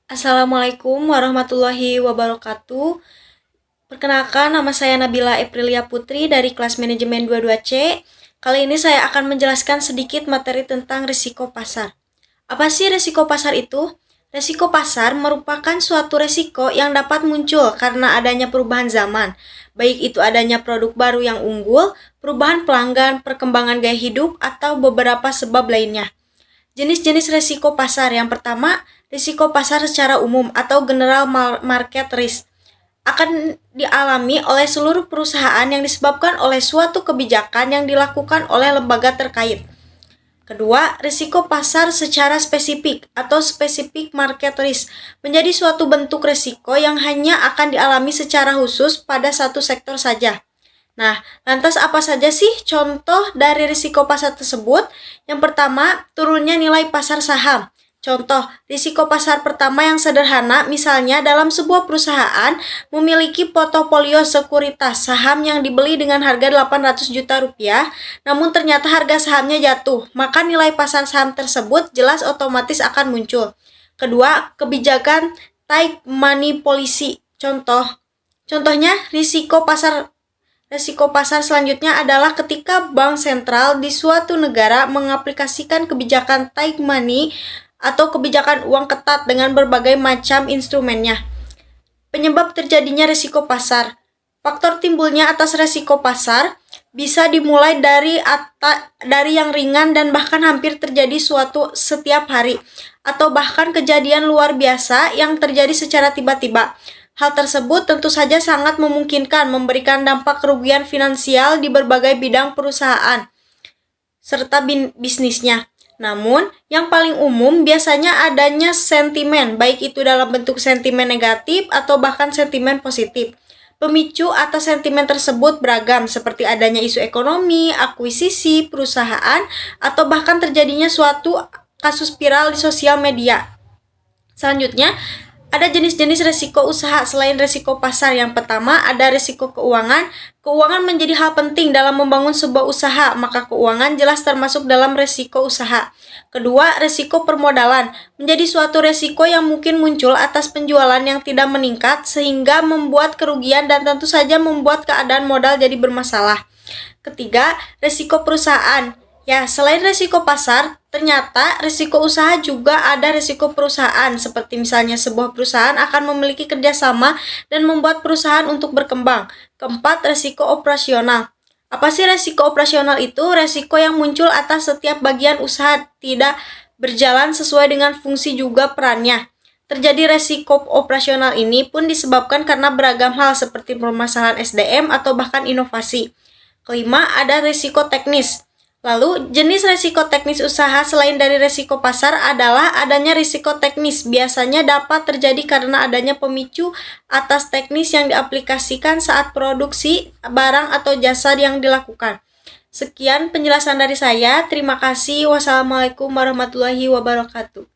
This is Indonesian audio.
Assalamualaikum warahmatullahi wabarakatuh. Perkenalkan, nama saya Nabila Eprilia Putri dari kelas manajemen 22C. Kali ini saya akan menjelaskan sedikit materi tentang risiko pasar. Apa sih risiko pasar itu? Risiko pasar merupakan suatu risiko yang dapat muncul karena adanya perubahan zaman, baik itu adanya produk baru yang unggul, perubahan pelanggan, perkembangan gaya hidup, atau beberapa sebab lainnya. Jenis-jenis risiko pasar. Yang pertama, risiko pasar secara umum atau general market risk akan dialami oleh seluruh perusahaan yang disebabkan oleh suatu kebijakan yang dilakukan oleh lembaga terkait. Kedua, risiko pasar secara spesifik atau specific market risk menjadi suatu bentuk risiko yang hanya akan dialami secara khusus pada satu sektor saja. Nah, lantas apa saja sih contoh dari risiko pasar tersebut? Yang pertama, turunnya nilai pasar saham. Contoh, risiko pasar pertama yang sederhana, misalnya dalam sebuah perusahaan memiliki portofolio sekuritas saham yang dibeli dengan harga 800 juta rupiah, namun ternyata harga sahamnya jatuh, maka nilai pasar saham tersebut jelas otomatis akan muncul. Kedua, kebijakan tight money policy. Contohnya Risiko pasar selanjutnya adalah ketika bank sentral di suatu negara mengaplikasikan kebijakan tight money atau kebijakan uang ketat dengan berbagai macam instrumennya. Penyebab terjadinya risiko pasar. Faktor timbulnya atas risiko pasar bisa dimulai dari yang ringan dan bahkan hampir terjadi setiap hari, atau bahkan kejadian luar biasa yang terjadi secara tiba-tiba. Hal tersebut tentu saja sangat memungkinkan memberikan dampak kerugian finansial di berbagai bidang perusahaan serta bisnisnya. Namun, yang paling umum biasanya adanya sentimen, baik itu dalam bentuk sentimen negatif atau bahkan sentimen positif. Pemicu atas sentimen tersebut beragam, seperti adanya isu ekonomi, akuisisi, perusahaan, atau bahkan terjadinya suatu kasus viral di sosial media. Selanjutnya, ada jenis-jenis risiko usaha selain risiko pasar. Yang pertama, ada risiko keuangan. Keuangan menjadi hal penting dalam membangun sebuah usaha, maka keuangan jelas termasuk dalam risiko usaha. Kedua, risiko permodalan menjadi suatu risiko yang mungkin muncul atas penjualan yang tidak meningkat sehingga membuat kerugian dan tentu saja membuat keadaan modal jadi bermasalah. Ketiga, risiko perusahaan. Ya, selain risiko pasar, ternyata risiko usaha juga ada risiko perusahaan, seperti misalnya sebuah perusahaan akan memiliki kerjasama dan membuat perusahaan untuk berkembang. Keempat, risiko operasional. Apa sih risiko operasional itu? Risiko yang muncul atas setiap bagian usaha tidak berjalan sesuai dengan fungsi juga perannya. Terjadi risiko operasional ini pun disebabkan karena beragam hal seperti permasalahan SDM atau bahkan inovasi. Kelima, ada risiko teknis. Lalu, jenis risiko teknis usaha selain dari risiko pasar adalah adanya risiko teknis. Biasanya dapat terjadi karena adanya pemicu atas teknis yang diaplikasikan saat produksi barang atau jasa yang dilakukan. Sekian penjelasan dari saya. Terima kasih. Wassalamualaikum warahmatullahi wabarakatuh.